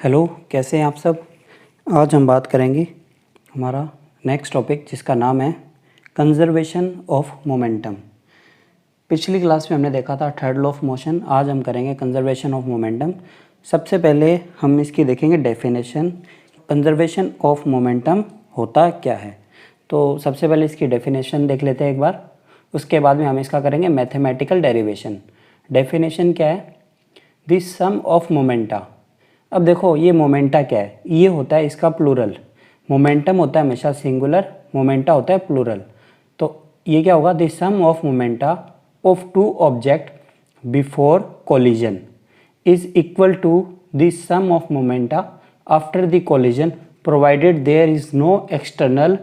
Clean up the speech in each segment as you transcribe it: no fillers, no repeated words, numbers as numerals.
Hello, कैसे हैं आप सब। आज हम बात करेंगे हमारा नेक्स्ट टॉपिक जिसका नाम है कंजर्वेशन ऑफ मोमेंटम। पिछली क्लास में हमने देखा था थर्ड लॉ ऑफ मोशन, आज हम करेंगे कंजर्वेशन ऑफ मोमेंटम। सबसे पहले हम इसकी देखेंगे डेफिनेशन, कंजर्वेशन ऑफ मोमेंटम होता क्या है। तो सबसे पहले इसकी डेफिनेशन देख लेते हैं एक बार, उसके बाद में हम इसका करेंगे मैथमेटिकल डेरिवेशन। डेफिनेशन क्या है, द सम ऑफ मोमेंटा। अब देखो ये मोमेंटा क्या है, ये होता है इसका प्लूरल। मोमेंटम होता है हमेशा सिंगुलर, मोमेंटा होता है प्लूरल। तो ये क्या होगा, the sum of momenta of two object before collision is equal to the sum of momenta after the collision provided there is no external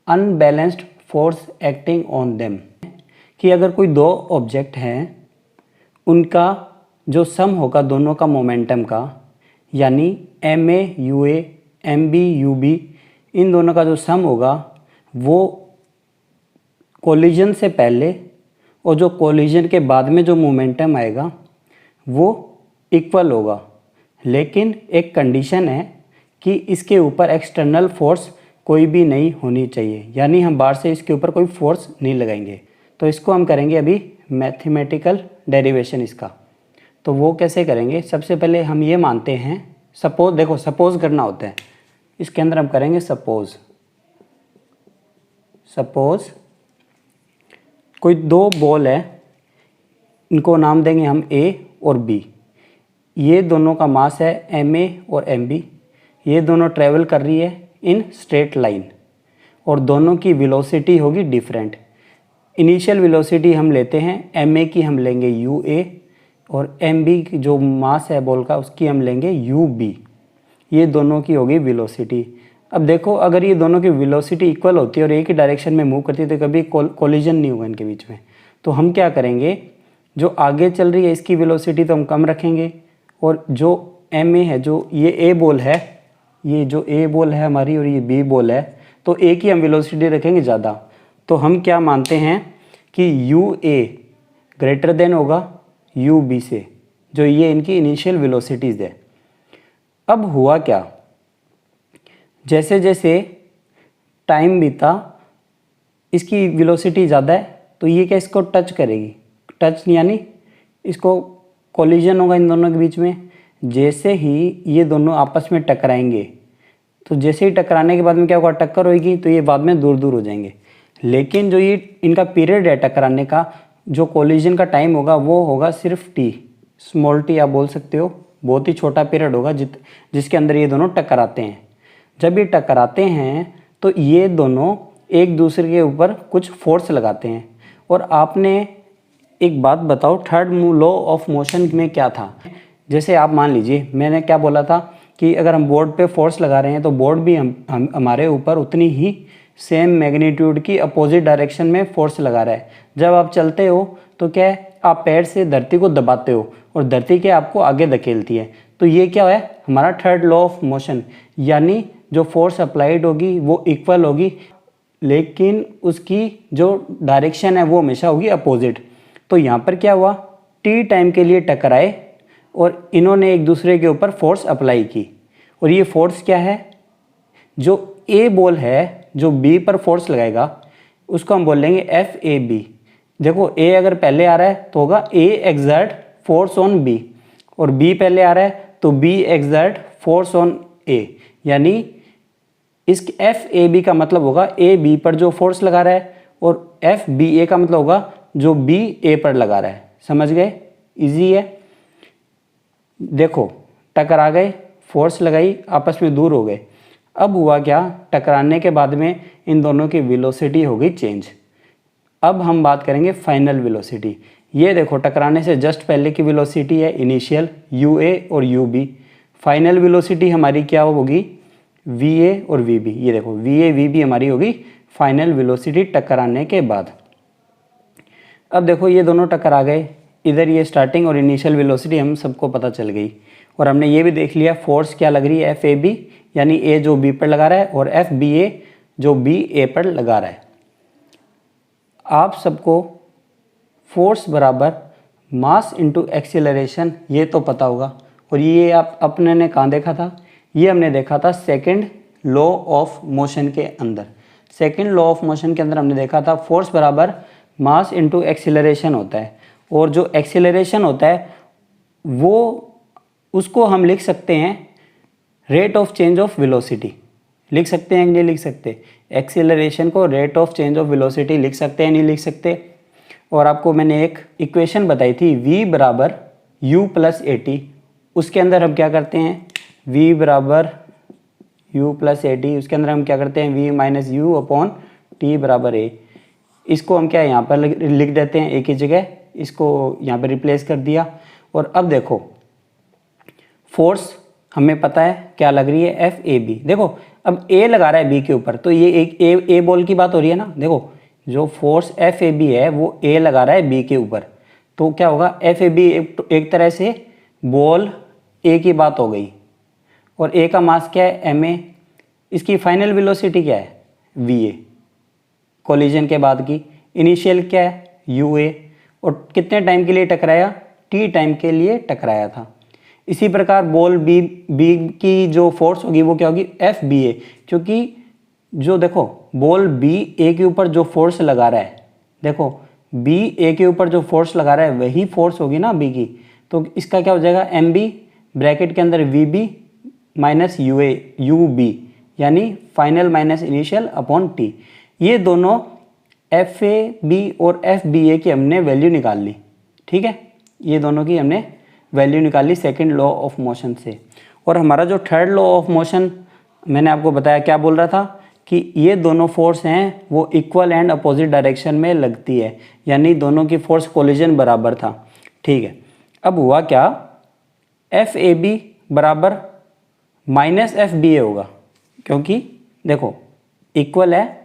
unbalanced force acting on them. कि अगर कोई दो ऑब्जेक्ट हैं, उनका जो सम होगा दोनों का मोमेंटम का, यानी M A U A M B U B, इन दोनों का जो सम होगा वो कोलिजन से पहले और जो कोलिजन के बाद में जो मोमेंटम आएगा वो इक्वल होगा। लेकिन एक कंडीशन है कि इसके ऊपर एक्सटर्नल फोर्स कोई भी नहीं होनी चाहिए, यानी हम बाहर से इसके ऊपर कोई फोर्स नहीं लगाएंगे। तो इसको हम करेंगे अभी मैथमेटिकल डेरिवेशन इसका। तो वो कैसे करेंगे, सबसे पहले हम ये मानते हैं, सपोज, देखो सपोज करना होता है, इसके अंदर हम करेंगे सपोज कोई दो बॉल है, इनको नाम देंगे हम ए और बी। ये दोनों का मास है एम ए और एम बी। ये दोनों ट्रेवल कर रही है इन स्ट्रेट लाइन और दोनों की वेलोसिटी होगी डिफरेंट। इनिशियल वेलोसिटी हम लेते हैं एम ए की, हम लेंगे यू ए, और एम बी की जो मास है बॉल का उसकी हम लेंगे यू बी। ये दोनों की होगी वेलोसिटी। अब देखो अगर ये दोनों की वेलोसिटी इक्वल होती है और एक ही डायरेक्शन में मूव करती है तो कभी कोलिजन नहीं होगा इनके बीच में। तो हम क्या करेंगे, जो आगे चल रही है इसकी वेलोसिटी तो हम कम रखेंगे, और जो एम ए है, जो ये ए बॉल है, ये जो ए बॉल है हमारी और ये बी बॉल है, तो ए की हम वेलोसिटी रखेंगे ज़्यादा। तो हम क्या मानते हैं कि यू ए ग्रेटर देन होगा यू बी से, जो ये इनकी इनिशियल वेलोसिटीज़ है। अब हुआ क्या, जैसे जैसे टाइम बीता इसकी वेलोसिटी ज़्यादा है तो ये क्या इसको टच करेगी, टच यानी इसको कोलिजन होगा इन दोनों के बीच में। जैसे ही ये दोनों आपस में टकराएंगे तो जैसे ही टकराने के बाद में क्या होगा, टक्कर होगी तो ये बाद में दूर दूर हो जाएंगे। लेकिन जो ये इनका पीरियड है टकराने का, जो कोलिजन का टाइम होगा वो होगा सिर्फ टी, स्मॉल टी आप बोल सकते हो, बहुत ही छोटा पीरियड होगा जिसके अंदर ये दोनों टकराते हैं। जब ये टकराते हैं तो ये दोनों एक दूसरे के ऊपर कुछ फोर्स लगाते हैं। और आपने एक बात बताओ, थर्ड लॉ ऑफ मोशन में क्या था। जैसे आप मान लीजिए मैंने क्या बोला था कि अगर हम बोर्ड पे फोर्स लगा रहे हैं तो बोर्ड भी हमारे ऊपर उतनी ही सेम मैग्नीट्यूड की अपोजिट डायरेक्शन में फोर्स लगा रहा है। जब आप चलते हो तो क्या है, आप पैर से धरती को दबाते हो और धरती के आपको आगे धकेलती है। तो ये क्या है हमारा थर्ड लॉ ऑफ मोशन, यानी जो फोर्स अप्लाइड होगी वो इक्वल होगी, लेकिन उसकी जो डायरेक्शन है वो हमेशा होगी अपोजिट। तो यहाँ पर क्या हुआ, टी टाइम के लिए टकराए और इन्होंने एक दूसरे के ऊपर फोर्स अप्लाई की। और ये फोर्स क्या है, जो ए बॉल है जो बी पर फोर्स लगाएगा उसको हम बोल लेंगे एफ ए बी। देखो ए अगर पहले आ रहा है तो होगा ए एक्सर्ट फोर्स ऑन बी, और बी पहले आ रहा है तो बी एक्सर्ट फोर्स ऑन ए। यानी इस एफ ए बी का मतलब होगा ए बी पर जो फोर्स लगा रहा है, और एफ बी ए का मतलब होगा जो बी ए पर लगा रहा है। समझ गए, इजी है। देखो टकरा गए, फोर्स लगाई, आपस में दूर हो गए। अब हुआ क्या, टकराने के बाद में इन दोनों की वेलोसिटी हो गई चेंज। अब हम बात करेंगे फाइनल वेलोसिटी। ये देखो टकराने से जस्ट पहले की वेलोसिटी है इनिशियल यू ए और यू बी। फाइनल वेलोसिटी हमारी क्या होगी, वी ए और वी बी। ये देखो वी ए वी बी हमारी होगी फाइनल वेलोसिटी टकराने के बाद। अब देखो ये दोनों टकरा गए, इधर ये स्टार्टिंग और इनिशियल वेलोसिटी हम सबको पता चल गई। और हमने ये भी देख लिया फोर्स क्या लग रही है, एफ ए बी, यानी ए जो बी पर लगा रहा है, और एफ बी ए जो बी ए पर लगा रहा है। आप सबको फोर्स बराबर मास इंटू एक्सीलरेशन ये तो पता होगा, और ये आप अपने ने कहाँ देखा था, ये हमने देखा था सेकंड लॉ ऑफ मोशन के अंदर। सेकंड लॉ ऑफ मोशन के अंदर हमने देखा था फोर्स बराबर मास इनटू एक्सीलरेशन होता है, और जो एक्सीलरेशन होता है वो उसको हम लिख सकते हैं rate of change of velocity. लिख सकते हैं कि नहीं लिख सकते? एक्सीलरेशन को rate of change of velocity लिख सकते हैं, नहीं लिख सकते? और आपको मैंने एक इक्वेशन बताई थी v बराबर u प्लस ए टी, उसके अंदर हम क्या करते हैं v बराबर u प्लस ए टी, उसके अंदर हम क्या करते हैं v minus you upon T बराबर a। इसको हम क्या यहाँ पर लिख देते हैं एक ही जगह, इसको यहाँ पर रिप्लेस कर दिया। और अब देखो फोर्स हमें पता है क्या लग रही है, एफ ए बी। देखो अब ए लगा रहा है बी के ऊपर, तो ये एक ए बॉल की बात हो रही है ना। देखो जो फोर्स एफ ए बी है वो ए लगा रहा है बी के ऊपर, तो क्या होगा एफ ए बी एक तरह से बॉल ए की बात हो गई, और ए का मास क्या है एम ए, इसकी फाइनल वेलोसिटी क्या है वी ए, कोलिजन के बाद की इनिशियल क्या है यू ए, और कितने टाइम के लिए टकराया टी टाइम के लिए टकराया था। इसी प्रकार बॉल बी की जो फोर्स होगी वो क्या होगी एफ बी ए, क्योंकि जो देखो बॉल बी ए के ऊपर जो फोर्स लगा रहा है, देखो बी ए के ऊपर जो फोर्स लगा रहा है वही फोर्स होगी ना बी की, तो इसका क्या हो जाएगा एम बी ब्रैकेट के अंदर V B minus U A U B, यानी final minus initial upon T. ये दोनों एफ ए बी और एफ बी ए की हमने वैल्यू निकाल ली, ठीक है, ये दोनों की हमने वैल्यू निकाली सेकंड लॉ ऑफ मोशन से। और हमारा जो थर्ड लॉ ऑफ मोशन मैंने आपको बताया क्या बोल रहा था कि ये दोनों फोर्स हैं वो इक्वल एंड अपोजिट डायरेक्शन में लगती है, यानी दोनों की फोर्स कोलिजन बराबर था, ठीक है। अब हुआ क्या, एफ ए बी बराबर माइनस एफ बी ए होगा, क्योंकि देखो इक्वल है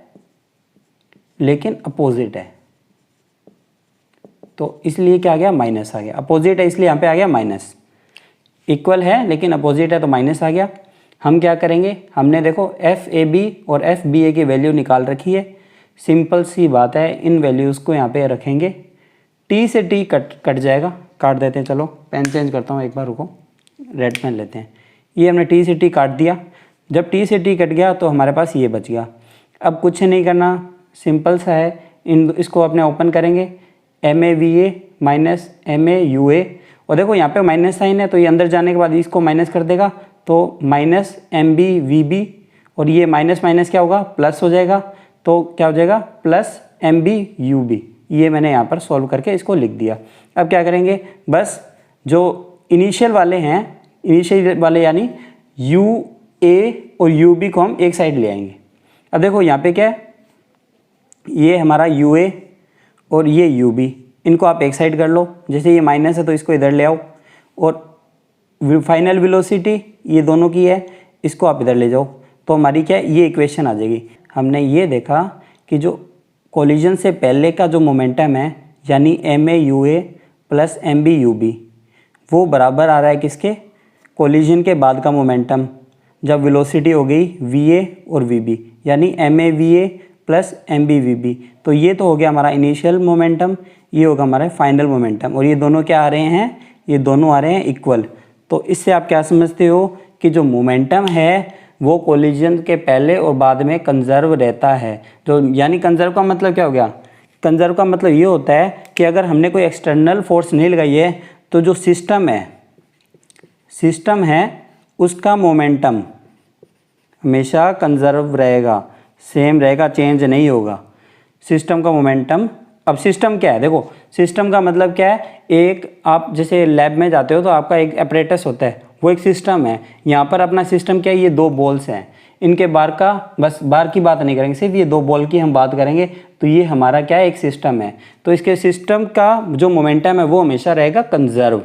लेकिन अपोजिट है, तो इसलिए क्या आ गया माइनस आ गया। अपोजिट है इसलिए यहाँ पे आ गया माइनस, इक्वल है लेकिन अपोजिट है तो माइनस आ गया। हम क्या करेंगे, हमने देखो एफ ए बी और एफ बी ए की वैल्यू निकाल रखी है, सिंपल सी बात है, इन वैल्यूज़ को यहाँ पे रखेंगे, टी से टी कट जाएगा, काट देते हैं। चलो पेन चेंज करता हूँ एक बार, रुको रेड पेन लेते हैं। ये हमने टी से टी काट दिया, जब टी से टी कट गया तो हमारे पास ये बच गया। अब कुछ नहीं करना, सिंपल सा है, इसको अपने ओपन करेंगे, M A V A minus M A U A, और देखो यहाँ पे माइनस साइन है तो ये अंदर जाने के बाद इसको माइनस कर देगा, तो minus M B V B, और ये माइनस माइनस क्या होगा प्लस हो जाएगा, तो क्या हो जाएगा plus M B U B. ये मैंने यहाँ पर सॉल्व करके इसको लिख दिया। अब क्या करेंगे, बस जो इनिशियल वाले हैं, इनिशियल वाले यानी यू ए और यू बी को हम एक साइड ले आएंगे। अब देखो यहाँ पे क्या है, ये हमारा यू ए और ये यू बी, इनको आप एक साइड कर लो, जैसे ये माइनस है तो इसको इधर ले आओ, और फाइनल वेलोसिटी ये दोनों की है, इसको आप इधर ले जाओ, तो हमारी क्या है ये इक्वेशन आ जाएगी। हमने ये देखा कि जो कोलिजन से पहले का जो मोमेंटम है यानी M A U A plus M B U B, वो बराबर आ रहा है किसके, कोलिजन के बाद का मोमेंटम, जब वेलोसिटी हो गई वी ए और वी बी, यानी M A V A plus M B V B. तो ये तो हो गया हमारा इनिशियल मोमेंटम, ये होगा हमारा फाइनल मोमेंटम, और ये दोनों क्या आ रहे हैं, ये दोनों आ रहे हैं इक्वल। तो इससे आप क्या समझते हो कि जो मोमेंटम है वो कोलिजन के पहले और बाद में कंजर्व रहता है। जो यानी कंजर्व का मतलब क्या हो गया, कंजर्व का मतलब ये होता है कि अगर हमने कोई एक्सटर्नल फोर्स नहीं लगाई है तो जो सिस्टम है उसका मोमेंटम हमेशा कंजर्व रहेगा, सेम रहेगा, चेंज नहीं होगा सिस्टम का मोमेंटम। अब सिस्टम क्या है, देखो सिस्टम का मतलब क्या है, एक आप जैसे लैब में जाते हो तो आपका एक अपरेटस होता है, वो एक सिस्टम है। यहाँ पर अपना सिस्टम क्या है, ये दो बॉल्स हैं, इनके बार का, बस बार की बात नहीं करेंगे, सिर्फ ये दो बॉल की हम बात करेंगे, तो ये हमारा क्या है एक सिस्टम है। तो इसके सिस्टम का जो मोमेंटम है वो हमेशा रहेगा कंजर्व।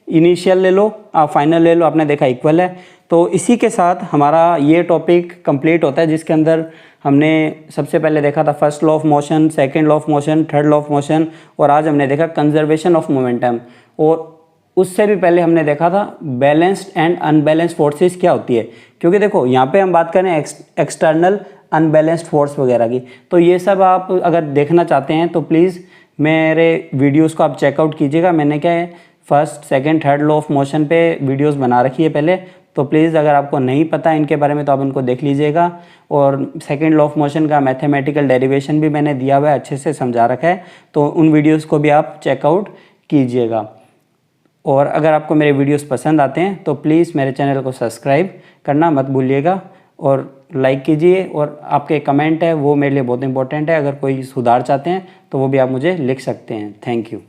इनिशियल ले लो, आप फाइनल ले लो, आपने देखा इक्वल है। तो इसी के साथ हमारा ये टॉपिक कंप्लीट होता है, जिसके अंदर हमने सबसे पहले देखा था first law of motion, second law of motion, third law of motion, और आज हमने देखा कंजर्वेशन ऑफ मोमेंटम। और उससे भी पहले हमने देखा था बैलेंस्ड एंड अनबैलेंस्ड फोर्सेस क्या होती है, क्योंकि देखो यहाँ पे हम बात करें एक्सटर्नल अनबैलेंस्ड फोर्स वगैरह की, तो ये सब आप अगर देखना चाहते हैं तो प्लीज़ मेरे वीडियोस को आप चेकआउट कीजिएगा। मैंने क्या है first, second, third law of motion पे वीडियोस बना रखी है पहले, तो प्लीज़ अगर आपको नहीं पता इनके बारे में तो आप उनको देख लीजिएगा। और सेकंड लॉ ऑफ मोशन का मैथमेटिकल डेरिवेशन भी मैंने दिया हुआ है, अच्छे से समझा रखा है, तो उन वीडियोस को भी आप चेकआउट कीजिएगा। और अगर आपको मेरे वीडियोस पसंद आते हैं तो प्लीज़ मेरे चैनल को सब्सक्राइब करना मत भूलिएगा और लाइक कीजिए। और आपके कमेंट है वो मेरे लिए बहुत इंपॉर्टेंट है, अगर कोई सुधार चाहते हैं तो वो भी आप मुझे लिख सकते हैं। Thank you.